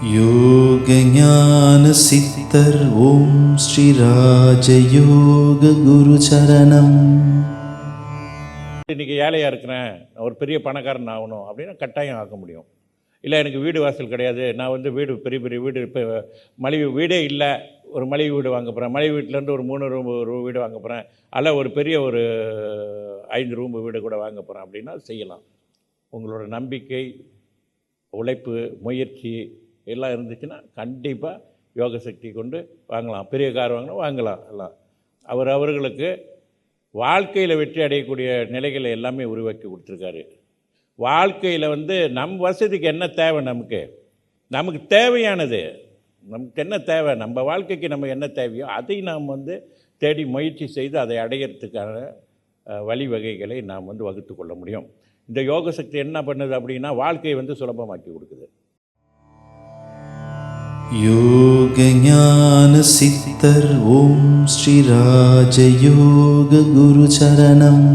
யோக ஞான சித்தர் ஓம் ஸ்ரீ ராஜயோக குரு சரணம். இன்றைக்கி ஏழையாக இருக்கிறேன், ஒரு பெரிய பணக்காரன் ஆகணும் அப்படின்னா கட்டாயம் ஆக்க முடியும். இல்லை எனக்கு வீடு வாசல் கிடையாது, நான் வீடு பெரிய பெரிய வீடு, இப்போ மலிவு வீடே இல்லை, ஒரு மலிவு வீடு வாங்க போகிறேன், மலிவு வீட்டிலேருந்து ஒரு 3 ரூம் வீடு வாங்க போகிறேன், அல்ல ஒரு பெரிய ஒரு 5 ரூம் வீடு கூட வாங்க போகிறேன் அப்படின்னா செய்யலாம். உங்களோட நம்பிக்கை, உழைப்பு, முயற்சி எல்லாம் இருந்துச்சுன்னா கண்டிப்பாக யோக சக்தி கொண்டு வாங்கலாம். பெரிய கார் வாங்கினா வாங்கலாம். எல்லாம் அவர்களுக்கு வாழ்க்கையில் வெற்றி அடையக்கூடிய நிலைகளை எல்லாமே உருவாக்கி கொடுத்துருக்காரு. வாழ்க்கையில் நம் வசதிக்கு என்ன தேவை, நமக்கு தேவையானது, நமக்கு என்ன தேவை, நம்ம வாழ்க்கைக்கு நம்ம என்ன தேவையோ அதை நாம் தேடி முயற்சி செய்து அதை அடையிறதுக்கான வழிவகைகளை நாம் வகுத்து கொள்ள முடியும். இந்த யோக சக்தி என்ன பண்ணுது அப்படின்னா வாழ்க்கையை சுலபமாக்கி கொடுக்குது. யோக ஞான சித்தர் ஓம் ஸ்ரீ ராஜயோக குரு சரணம்.